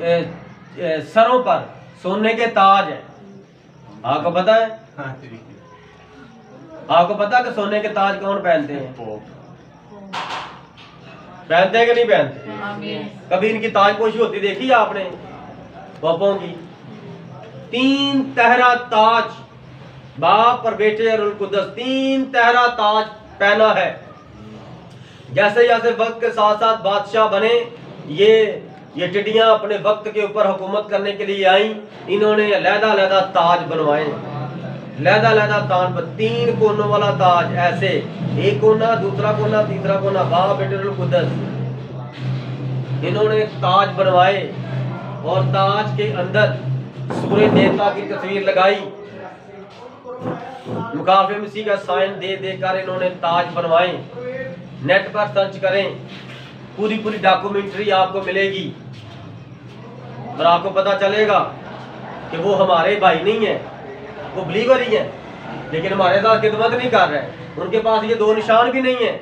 सरों पर सोने के ताज है। आपको पता है? आपको पता है कि सोने के ताज कौन पहनते हैं? पहनते हैं कि नहीं पहनते? कभी इनकी ताजपोशी होती देखी है आपने पोपों की? 3 तहरा ताज, बाप और बेटे और कुदस 3 तहरा ताज पहना है। जैसे जैसे वक्त के साथ साथ बादशाह बने, ये टिड्डियां अपने वक्त के ऊपर हुकूमत करने के लिए आई। इन्होंने लहदा ताज बनवाए, लहदा ताज, 3 कोनों वाला ताज, ऐसे एक कोना, दूसरा कोना, तीसरा कोना, बाप बेटे और कुदस, इन्होंने ताज बनवाए। और ताज के अंदर सूर्य देवता की तस्वीर लगाई। मुकाफे मसीह का साइन दे देकर इन्होंने ताज बनवाए। नेट पर सर्च करें, पूरी डॉक्यूमेंट्री आपको मिलेगी और आपको पता चलेगा कि वो हमारे भाई नहीं है, वो बिलीवर ही है, लेकिन हमारे साथ खिदमत नहीं कर रहे हैं। उनके पास ये 2 निशान भी नहीं है,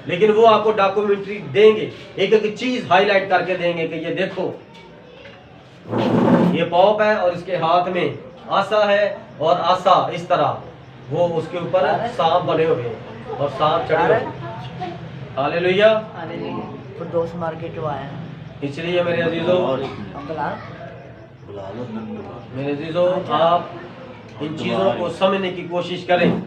लेकिन वो आपको डॉक्यूमेंट्री देंगे, एक एक चीज हाईलाइट करके देंगे कि ये देखो, ये पॉप है और इसके हाथ में आसा है, और आसा इस तरह वो उसके ऊपर सांप बने हुए हैं और सांप चढ़े हुए। हालेलुया, फिरदौस मार्केट आया। इसलिए मेरे अजीजों, आप इन चीजों को समझने की कोशिश करें।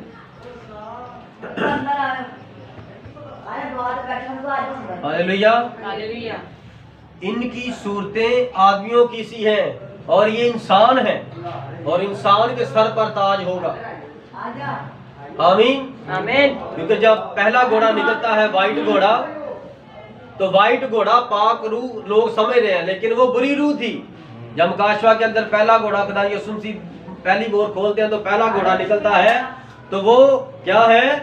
हालेलुया, इनकी सूरतें आदमियों की सी हैं और ये इंसान है, और इंसान के सर पर ताज होगा। आमीन आमीन। क्योंकि जब पहला घोड़ा निकलता है, व्हाइट घोड़ा, तो व्हाइट घोड़ा पाक रूह लोग समझ रहे हैं, लेकिन वो बुरी रूह थी। जब काशवा के अंदर पहला घोड़ा खुदा यीशु मसीह पहली बोर खोलते हैं तो पहला घोड़ा निकलता है, तो वो क्या है?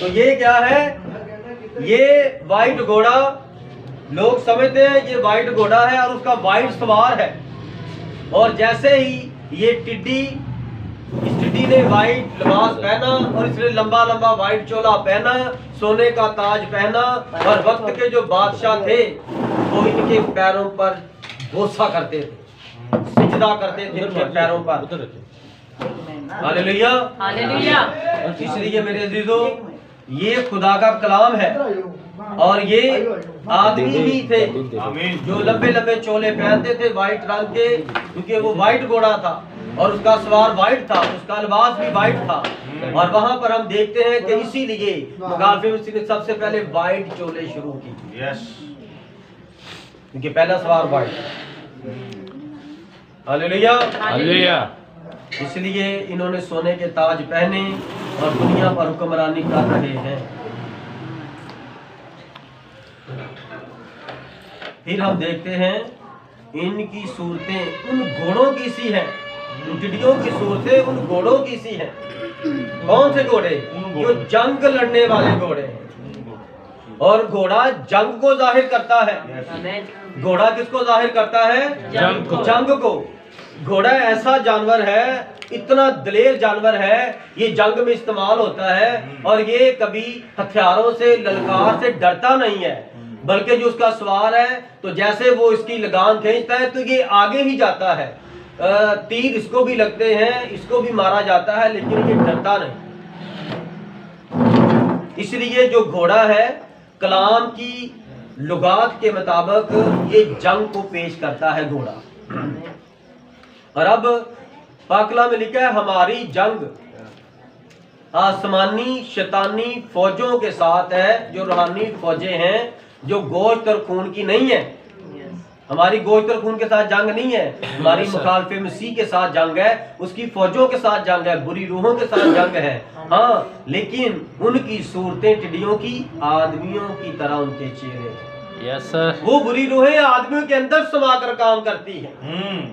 तो ये क्या है? ये व्हाइट घोड़ा, लोग समझते हैं ये व्हाइट घोड़ा है और उसका व्हाइट सवार है। और जैसे ही ये टिड्डी, इस टिड्डी ने व्हाइट लिबास पहना और इसने लंबा व्हाइट चोला पहना, सोने का ताज पहना, और वक्त के जो बादशाह थे वो इनके पैरों पर बोसा करते थे, सिजदा करते थे इनके पैरों पर। Hallelujah hallelujah. इसलिए मेरे अजीजों, ये खुदा का कलाम है और ये आदमी ही थे जो लंबे चोले पहनते थे व्हाइट रंग के, क्योंकि वो व्हाइट घोड़ा था और उसका सवार व्हाइट था, उसका लिबास भी व्हाइट था। और वहां पर हम देखते हैं कि इसीलिए मुकाफे मसीह ने सबसे पहले व्हाइट चोले शुरू की, क्योंकि पहला सवार व्हाइट। Hallelujah hallelujah. इसलिए इन्होंने सोने के ताज पहने और दुनिया पर हुक्मरानी कर रहे हैं। फिर हम देखते हैं इनकी सूरतें उन घोड़ों की सी हैं, टिड्डियों की सूरतें उन घोड़ों की सी हैं। कौन से घोड़े? जो जंग लड़ने वाले घोड़े हैं। और घोड़ा जंग को जाहिर करता है। घोड़ा किसको जाहिर करता है? जंग को। घोड़ा ऐसा जानवर है, इतना दलेर जानवर है, ये जंग में इस्तेमाल होता है और ये कभी हथियारों से, ललकार से डरता नहीं है, बल्कि जो उसका सवार है तो जैसे वो इसकी लगाम खींचता है तो ये आगे ही जाता है। तीर इसको भी लगते हैं, इसको भी मारा जाता है, लेकिन ये डरता नहीं। इसलिए जो घोड़ा है, कलाम की लुगात के मुताबिक ये जंग को पेश करता है, घोड़ा। और अब पाकला में लिखा है हमारी जंग आसमानी शैतानी फौजों के साथ है, जो रूहानी फौजें हैं, जो गोश्त और खून की नहीं है। हमारी गोश्त और खून के साथ जंग नहीं है, हमारी मुखालफे मसीह के साथ जंग है, उसकी फौजों के साथ जंग है, बुरी रूहों के साथ जंग है। हाँ, लेकिन उनकी सूरतें टिड्डियों की, आदमियों की तरह उनके चेहरे। Yes sir. वो बुरी रूहें आदमियों के अंदर समाकर काम करती है।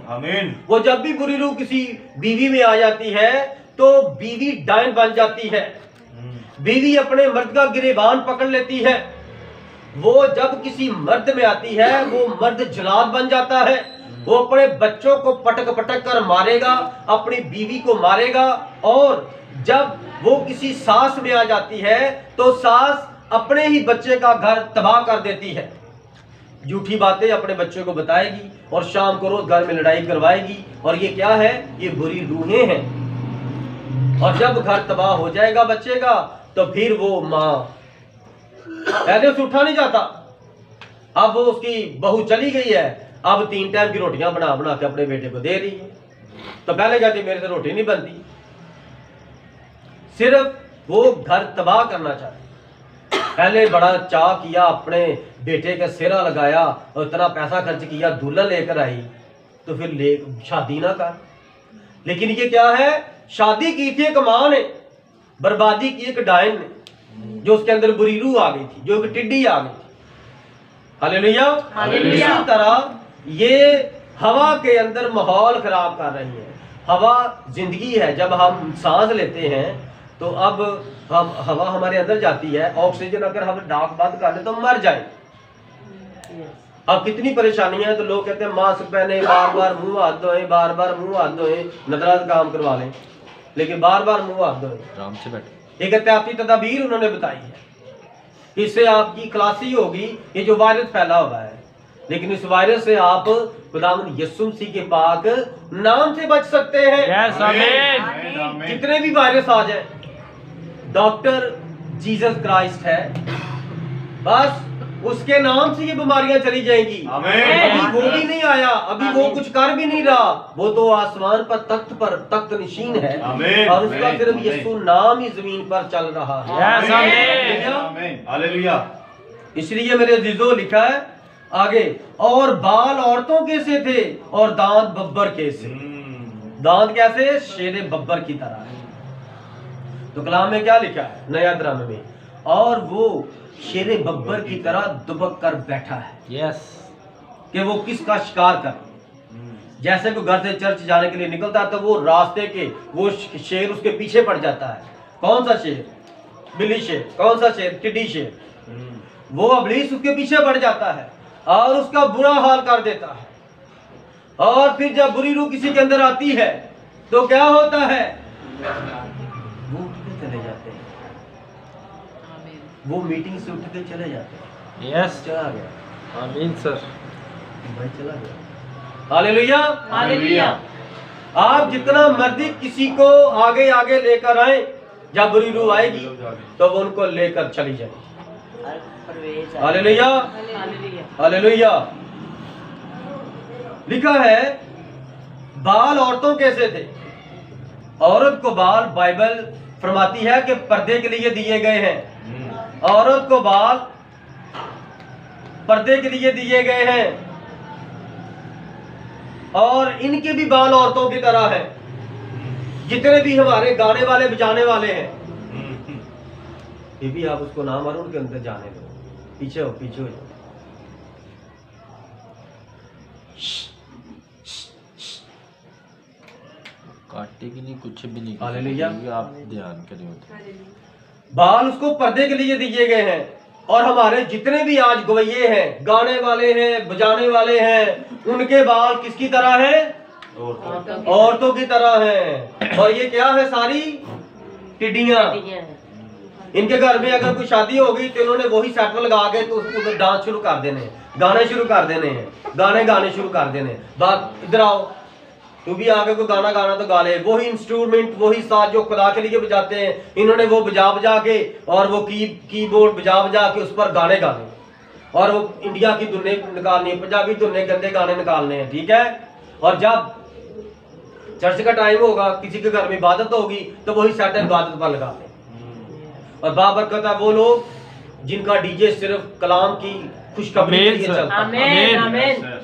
आमीन। वो जब भी बुरी रूह किसी बीवी में आ जाती है तो बीवी डायन बन जाती है, बीवी अपने मर्द का गिरेबान पकड़ लेती है। वो जब किसी मर्द में आती है वो मर्द जलाद बन जाता है, वो अपने बच्चों को पटक कर मारेगा, अपनी बीवी को मारेगा। और जब वो किसी सास में आ जाती है तो सास अपने ही बच्चे का घर तबाह कर देती है, झूठी बातें अपने बच्चे को बताएगी और शाम को रोज घर में लड़ाई करवाएगी। और ये क्या है? ये बुरी रूहें हैं। और जब घर तबाह हो जाएगा बच्चे का, तो फिर वो माँ, पहले उसे उठा नहीं जाता, अब वो उसकी बहू चली गई है, अब 3 टाइम की रोटियां बना बना के अपने बेटे को दे रही है। तो पहले कहती मेरे से रोटी नहीं बनती। सिर्फ वो घर तबाह करना चाहती। पहले बड़ा चाह किया, अपने बेटे का सिरा लगाया और इतना पैसा खर्च किया, दूल्हा लेकर आई, तो फिर ले शादी ना कर। लेकिन ये क्या है? शादी की थी एक माँ ने, बर्बादी की एक डायन ने, जो उसके अंदर बुरी रूह आ गई थी, जो एक टिड्डी आ गई थी। हालेलुया। इसी तरह ये हवा के अंदर माहौल खराब कर रही है। हवा जिंदगी है। जब हम सांस लेते हैं तो अब हम हवा हमारे अंदर जाती है, ऑक्सीजन अगर हम नाक बंद कर ले तो मर जाए। अब कितनी परेशानियां हैं, तो लोग कहते हैं मास्क पहने, बार बार मुंह हाथ धोए, बार बार मुंह हाथ धोए, नदराज काम करवा लें, लेकिन बार बार मुंह हाथ धोए। आराम से बैठे। एक एहतियाती तदाबीर उन्होंने बताई है, इससे आपकी खलासी होगी ये जो वायरस फैला हुआ है। लेकिन इस वायरस से आप खुदावंद यीशु मसीह के पाक नाम से बच सकते हैं। यस, आमीन। जितने भी वायरस आ जाए, डॉक्टर जीसस क्राइस्ट है, बस उसके नाम से ये बीमारियां चली जाएंगी। अभी वो भी नहीं आया, अभी वो कुछ कर भी नहीं रहा, वो तो आसमान पर तख्त नशीन है, और उसका सिर्फ यीशु नाम ही जमीन पर चल रहा है। हालेलुया। इसलिए मेरे अजीजों लिखा है आगे, और बाल औरतों के से थे और दांत बब्बर के से। दांत कैसे? शेरे बब्बर की तरह है। तो कलाम में क्या लिखा है नया ड्रामे में? और वो शेरे बब्बर की तरह दुबक कर बैठा है। यस। कि वो किसका शिकार कर। जैसे कोई घर से चर्च जाने के लिए निकलता है तो वो रास्ते के वो शेर उसके पीछे पड़ जाता है। कौन सा शेर? बिल्ली शेर। कौन सा शेर? टिड्डी शेर। वो इब्लीस उसके पीछे पड़ जाता है और उसका बुरा हाल कर देता है। और फिर जब बुरी रूह किसी के अंदर आती है तो क्या होता है? वो उठ के चले जाते हैं, वो मीटिंग से उठ के चले जाते हैं। यस, चला गया। आमीन सर। भाई चला गया। हालेलुया। हालेलुया। आप जितना मर्जी किसी को आगे आगे लेकर आए, जब बुरी रूह आएगी तो वो उनको लेकर चली जाएगी। हालेलुया। हालेलुया। लिखा है बाल औरतों कैसे थे? औरत को बाल बाइबल फरमाती है कि पर्दे के लिए दिए गए हैं। औरत को बाल पर्दे के लिए दिए गए हैं, और इनके भी बाल औरतों की तरह है। जितने भी हमारे गाने वाले बजाने वाले हैं, ये भी आप उसको ना मारो, उनके अंदर जाने दो। पीछे हो, पीछे हो जाओ। काटेगी नहीं, कुछ भी नहीं हालेलुया। करेगी, आप ध्यान करें। बाल उसको पर्दे के लिए दिए गए हैं, और हमारे जितने भी आज गवैये हैं, गाने वाले हैं, बजाने वाले हैं, उनके बाल किसकी तरह हैं? औरतों की तरह हैं। और ये क्या है? सारी टिड्डियां। इनके घर में अगर कोई शादी होगी तो इन्होंने वही सेट लगा के तो उसको डांस शुरू कर देने, गाने शुरू कर देने हैं, गाने शुरू कर देने। बात इधर आओ, तू भी आगे कोई गाना गाना तो गा ले। वही इंस्ट्रूमेंट, वही साज जो खुदा के लिए बजाते हैं, इन्होंने वो बजा बजा के, और वो कीबोर्ड बजा बजा के उस पर गाने गाने, और वो इंडिया की धुनें निकालनी है, पंजाबी धुनें, गंदे गाने निकालने हैं। ठीक है। और जब चर्च का टाइम होगा, किसी के घर में इबादत होगी, तो वही सेट इबादत पर लगाते हैं। और बाबरकत है वो लोग जिनका डीजे सिर्फ कलाम की खुशखबरी के लिए चलता है।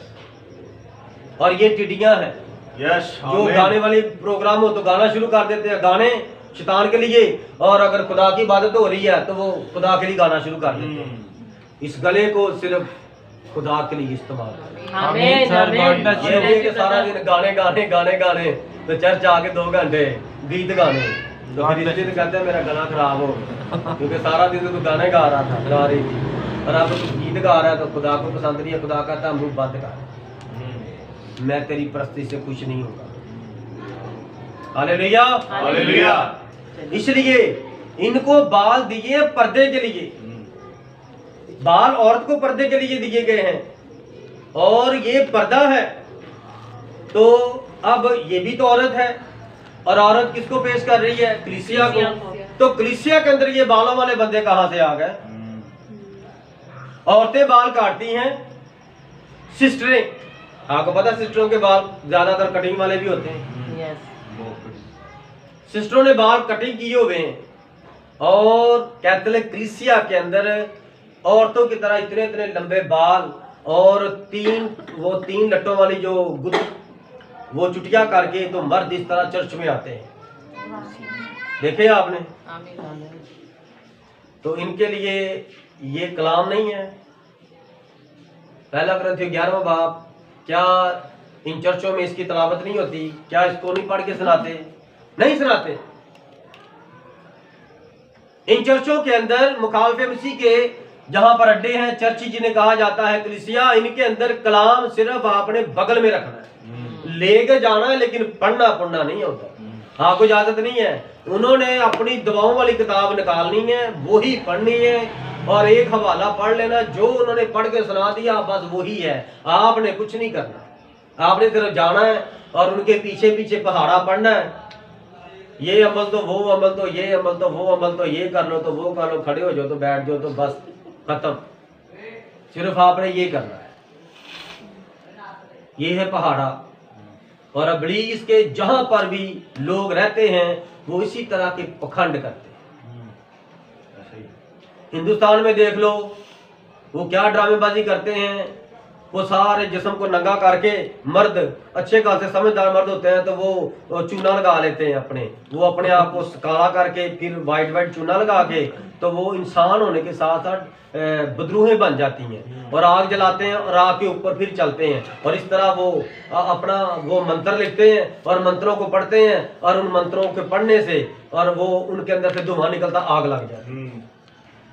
और ये टिड्डियां हैं जो गाने वाले प्रोग्राम हो तो गाना शुरू कर देते हैं, गाने शैतान के लिए, और अगर खुदा की इबादत हो रही है तो वो खुदा के लिए गाना शुरू कर देते हैं। इस गले को सिर्फ खुदा के लिए इस्तेमाल करें। आमीन सर। गॉड ब्लेस ये नहीं कि सारा दिन गाने गाने गाने गाने, तो चर्च आके 2 घंटे गीत गाने, तो फिर इसलिए तो कहते हैं मेरा गला खराब हो, क्योंकि सारा दिन तो गाने गा रहा था, गा रही थी, और अब तो गीत गा रहा है, तो खुदा को पसंद नहीं है। खुदा कहता मुंह बंद कर, मैं तेरी परस्ती से खुश नहीं होगा। हालेलुया। हालेलुया। इसलिए इनको बाल दिए पर्दे के लिए, बाल औरत को पर्दे के लिए दिए गए हैं और ये पर्दा है, तो अब ये भी तो औरत है, और औरत किसको पेश कर रही है? कलीसिया को। तो कलीसिया के अंदर ये बालों वाले बंदे कहां से आ गए? औरतें बाल काटती हैं, सिस्टरें, आपको पता सिस्टरों के बाल ज्यादातर कटिंग वाले भी होते हैं। यस। सिस्टरों ने बाल कटिंग किए हुए हैं, और कैथोलिक कलीसिया के अंदर औरतों की तरह इतने इतने लंबे बाल और तीन लट्टों वाली जो वो चुटिया करके तो मर्द इस तरह चर्च में आते हैं, देखे आपने? तो इनके लिए ये कलाम नहीं है। पहला ग्रंथियों 11वां बाब, क्या इन चर्चों में इसकी तलावत नहीं होती? क्या इसको नहीं पढ़ के सुनाते? नहीं सुनाते। इन चर्चों के अंदर मुखालफे मसीह के जहां पर अड्डे हैं, चर्च जिन्हें कहा जाता है कलीसिया, इनके अंदर कलाम सिर्फ आपने बगल में रखना है, लेके जाना है, लेकिन पढ़ना नहीं होता। आपको इजाजत नहीं है। उन्होंने अपनी दवाओं वाली किताब निकालनी है, वही पढ़नी है, और एक हवाला पढ़ लेना, जो उन्होंने पढ़ के सुना दिया बस वही है। आपने कुछ नहीं करना, आपने सिर्फ जाना है और उनके पीछे पीछे पहाड़ा पढ़ना है। ये अमल तो वो अमल तो ये अमल तो वो अमल तो ये कर लो तो वो कर लो, खड़े हो जाओ तो बैठ जाओ तो बस खत्म। सिर्फ आपने ये करना है। ये है पहाड़ा। और इब्लीस के जहां पर भी लोग रहते हैं वो इसी तरह के पखंड करते हैं। हिंदुस्तान में देख लो, वो क्या ड्रामेबाजी करते हैं। वो सारे जिस्म को नंगा करके, मर्द अच्छे खासे समझदार मर्द होते हैं तो वो चूना लगा लेते हैं वो अपने आप को काला करके, फिर वाइट चूना लगा के, तो वो इंसान होने के साथ साथ बदरूहें बन जाती हैं और आग जलाते हैं और आग के ऊपर फिर चलते हैं। और इस तरह वो अपना वो मंत्र लिखते हैं और मंत्रों को पढ़ते हैं, और उन मंत्रों के पढ़ने से और वो उनके अंदर से धुआं निकलता, आग लग जाती है।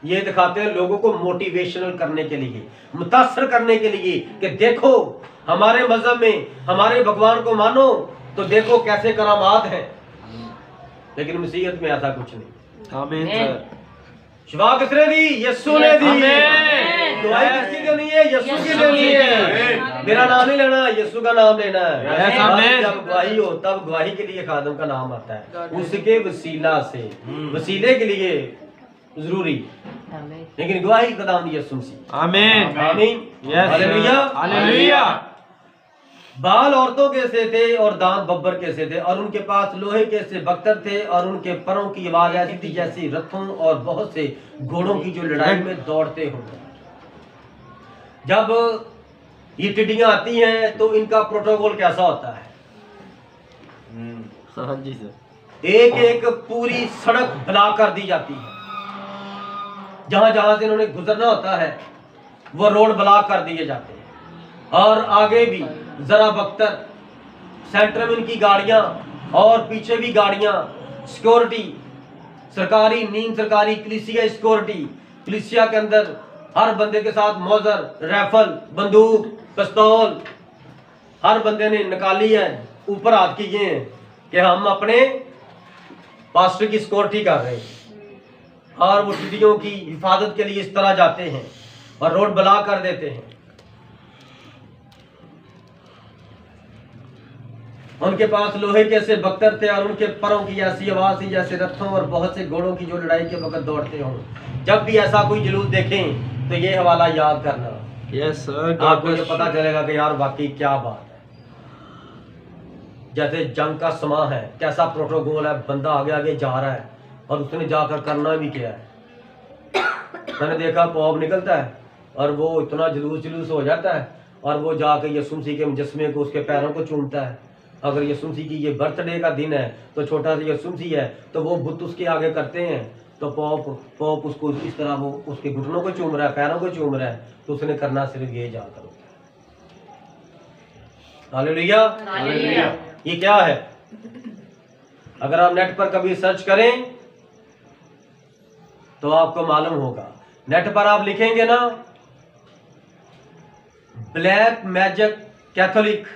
ये दिखाते हैं लोगों को मोटिवेशनल करने के लिए, मुतासर करने के लिए कि देखो हमारे मजहब में हमारे भगवान को मानो तो देखो कैसे करामात हैं। लेकिन मसीहत में ऐसा कुछ नहीं। आमीन सर। शिफा किसने दी? यीशु ने दी। दुआई किसी के नहीं है, यीशु की देनी है। मेरा नाम नहीं लेना, यीशु का नाम लेना है। जब गवाही हो तब गवाही के लिए खादम का नाम आता है, उसके वसीला से, वसीले के लिए जरूरी, लेकिन गवाही का नाम यीशु मसीह। आमीन आमीन। Hallelujah hallelujah. बाल औरतों के से थे और दांत बब्बर के से थे, और उनके पास लोहे के से बख्तर थे, और उनके परों की आवाज ऐसी थी जैसी रथों और बहुत से घोड़ों की जो लड़ाई में दौड़ते हों। जब ये टिड्डियां आती हैं तो इनका प्रोटोकॉल कैसा होता है? हाँ जी सर। एक एक पूरी सड़क ब्लॉक कर दी जाती है। जहां जहां से इन्होंने गुजरना होता है वो रोड ब्लॉक कर दिए जाते हैं, और आगे भी जरा बख्तर, सेंटर में इनकी गाड़ियां और पीछे भी गाड़ियां, सिक्योरिटी सरकारी, नीम सरकारी, कलीसिया सिक्योरिटी। कलीसिया के अंदर हर बंदे के साथ मौजर, राइफल, बंदूक, पिस्तौल हर बंदे ने निकाली है, ऊपर हाथ किए हैं कि हम अपने पास्टर की सिक्योरिटी कर रहे हैं। और वो टिड्डियों की हिफाजत के लिए इस तरह जाते हैं और रोड ब्लॉक कर देते हैं। उनके पास लोहे के से बख्तर थे, और उनके परों की ऐसी आवाज थी जैसे रथों और बहुत से घोड़ों की जो लड़ाई के वक्त दौड़ते हों। जब भी ऐसा कोई जुलूस देखें तो ये हवाला याद करना। Yes sir. आपको ये पता चलेगा कि यार वाकई क्या बात है। जैसे जंग का समा है, कैसा प्रोटोकॉल है, बंदा आगे आगे जा रहा है और उसने जाकर करना भी क्या है। मैंने देखा पौब निकलता है और वो इतना जुलूस हो जाता है, और वो जाकर यीशु मसीह के मुजस्मे को, उसके पैरों को चूमता है। अगर यीशु मसीह की ये बर्थडे का दिन है तो छोटा सा यीशु मसीह है तो वो बुत उसके आगे करते हैं, तो पौप उसको इस तरह वो उसके घुटनों को चूम रहा है, पैरों को चूम रहा है, तो उसने करना सिर्फ ये जाकर होता है। Hallelujah hallelujah. ये क्या है? अगर आप नेट पर कभी सर्च करें तो आपको मालूम होगा। नेट पर आप लिखेंगे ना ब्लैक मैजिक कैथोलिक,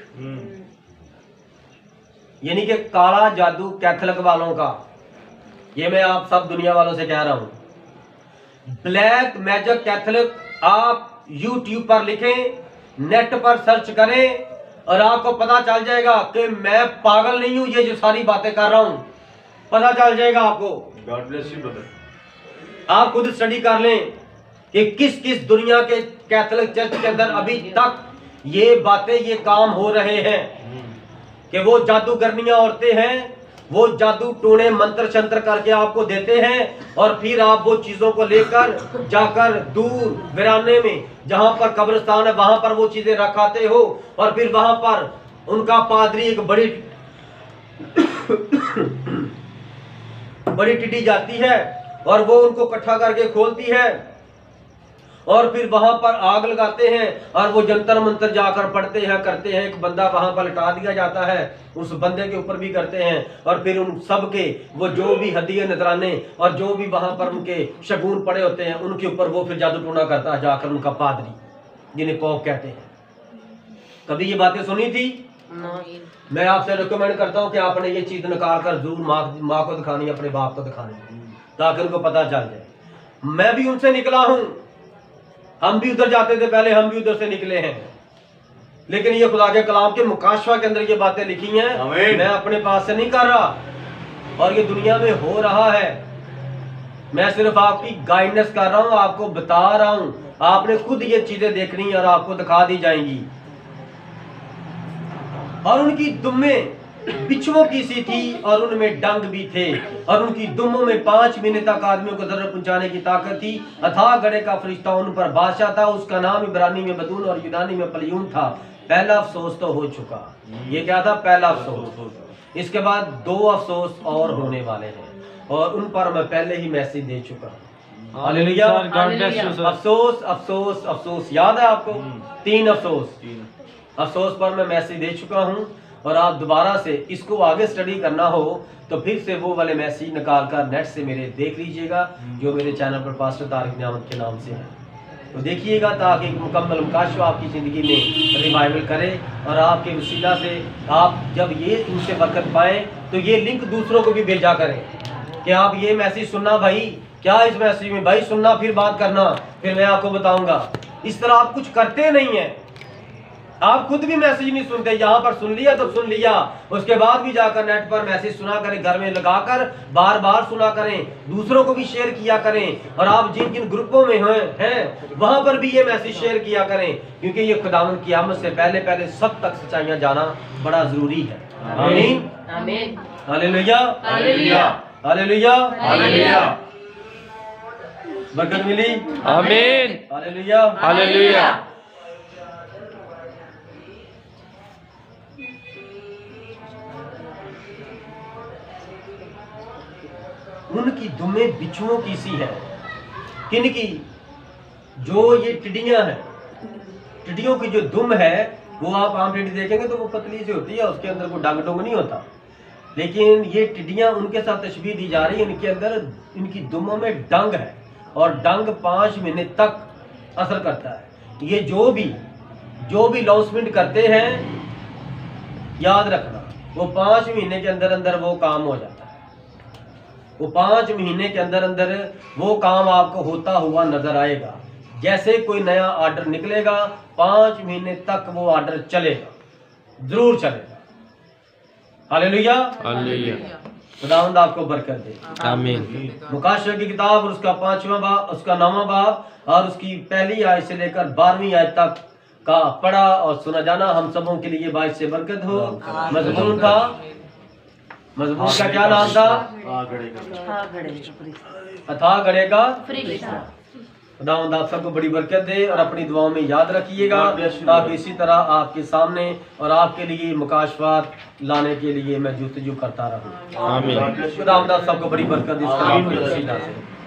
यानी कि काला जादू कैथोलिक वालों का, ये मैं आप सब दुनिया वालों से कह रहा हूं। ब्लैक मैजिक कैथोलिक आप YouTube पर लिखें, नेट पर सर्च करें और आपको पता चल जाएगा कि मैं पागल नहीं हूं, ये जो सारी बातें कर रहा हूं पता चल जाएगा आपको। God bless you, brother. आप खुद स्टडी कर लें कि किस किस दुनिया के कैथोलिक चर्च के अंदर अभी तक ये बातें, ये काम हो रहे हैं कि वो जादूगरनियां औरतें हैं, वो जादू टोने मंत्र शंत्र करके आपको देते हैं और फिर आप वो चीजों को लेकर जाकर दूर वीराने में जहां पर कब्रिस्तान है वहां पर वो चीजें रखाते हो और फिर वहां पर उनका पादरी एक बड़ी टिड्डी जाती है और वो उनको इकट्ठा करके खोलती है और फिर वहां पर आग लगाते हैं और वो जंतर मंतर जाकर पढ़ते हैं, करते हैं। एक बंदा वहां पर लटा दिया जाता है, उस बंदे के ऊपर भी करते हैं और फिर उन सब के वो जो भी हदिये नजराने और जो भी वहां पर उनके शगुन पड़े होते हैं उनके ऊपर वो फिर जादू टोना करता है जाकर उनका पादरी, जिन्हें पोप कहते हैं। कभी ये बातें सुनी थी? मैं आपसे रिकमेंड करता हूँ कि आपने ये चीज निकाल कर जरूर माँ को दिखानी, अपने बाप को दिखानी, ताकि उनको पता चल जाए। मैं भी उनसे निकला हूं, हम भी उधर जाते थे पहले, हम भी उधर से निकले हैं, लेकिन ये खुदा के कलाम के मुकाशवा के अंदर ये बातें लिखी हैं, मैं अपने पास से नहीं कर रहा और ये दुनिया में हो रहा है। मैं सिर्फ आपकी गाइडेंस कर रहा हूं, आपको बता रहा हूं, आपने खुद ये चीजें देखनी और आपको दिखा दी जाएंगी। और उनकी दुम्में बिच्छुओं की सी थी और उनमें डंग भी थे और उनकी दुम्मों में 5 महीने तक आदमियों को जरूरत पहुंचाने की ताकत थी। अथाह गड़े का फरिश्ता उन पर बादशाह था, उसका नाम इब्रानी में बतून और यूनानी में पलयून था। पहला अफसोस तो हो चुका। ये क्या था? पहला अफसोस। इसके बाद 2 अफसोस और होने वाले हैं और उन पर मैं पहले ही मैसेज दे चुका हूँ। हालेलुया। अफसोस अफसोस अफसोस, याद है आपको? 3 अफसोस। अफसोस पर मैं मैसेज दे चुका हूँ और आप दोबारा से इसको आगे स्टडी करना हो तो फिर से वो वाले मैसेज निकाल कर नेट से मेरे देख लीजिएगा, जो मेरे चैनल पर पास्टर तारिक नियामत के नाम से है। तो देखिएगा ताकि एक मुकम्मल मुकाशवा आपकी ज़िंदगी में रिवाइवल करे और आपके वसीला से आप जब ये इनसे बरकत पाएँ तो ये लिंक दूसरों को भी भेजा करें कि आप ये मैसेज सुनना भाई, क्या इस मैसेज में भाई सुनना, फिर बात करना, फिर मैं आपको बताऊँगा। इस तरह आप कुछ करते नहीं हैं, आप खुद भी मैसेज नहीं सुनते। यहाँ पर सुन लिया तो सुन लिया, उसके बाद भी जाकर नेट पर मैसेज सुना करें, घर में लगाकर बार बार सुना करें, दूसरों को भी शेयर किया करें और आप जिन जिन ग्रुपों में हैं वहां पर भी ये मैसेज शेयर किया करें, क्योंकि ये खुदावंद की आमद से पहले पहले सब तक सच्चाइयां जाना बड़ा जरूरी है। आमीन आमीन। Hallelujah hallelujah hallelujah hallelujah. बरकत मिली। आमीन। Hallelujah hallelujah. उनकी दुम्में बिच्छुओं की सी है। किन की? जो ये टिड्डियां हैं, टिड्डियों की जो दुम है वो आप आम टिड्डी देखेंगे तो वो पतली सी होती है, उसके अंदर कोई डंग डुंग नहीं होता, लेकिन ये टिड्डियां उनके साथ तशबीह दी जा रही है। इनके अंदर, इनकी दुमों में डंग है और डंग 5 महीने तक असर करता है। ये जो भी लॉन्चमेंट करते हैं, याद रखना, वो 5 महीने के अंदर अंदर वो काम हो जाता है। वो 5 महीने के अंदर अंदर वो काम आपको होता हुआ नजर आएगा। जैसे कोई नया ऑर्डर निकलेगा, 5 महीने तक वो ऑर्डर चलेगा, जरूर चलेगा। Hallelujah hallelujah. खुदावंद आपको बरकत दे। आमीन। मुकाशवा की किताब और उसका 5वां बाब, उसका 9वां बाब और उसकी पहली आयत से लेकर 12वीं आयत तक का पढ़ा और सुना जाना हम सबों के लिए बाइस से बरकत हो। मजमून था, मजमून का क्या नाम था? अथाह गड़े का फरिश्ता। खुदावंद आप सबको बड़ी बरकत दे और अपनी दुआओं में याद रखिएगा, ताकि इसी तरह आपके सामने और आपके लिए मुकाशवात लाने के लिए मैं जुस्तजू करता रहूं। आमीन। खुदावंद आप सबको बड़ी बरकत दे इस कलाम के वसीला से।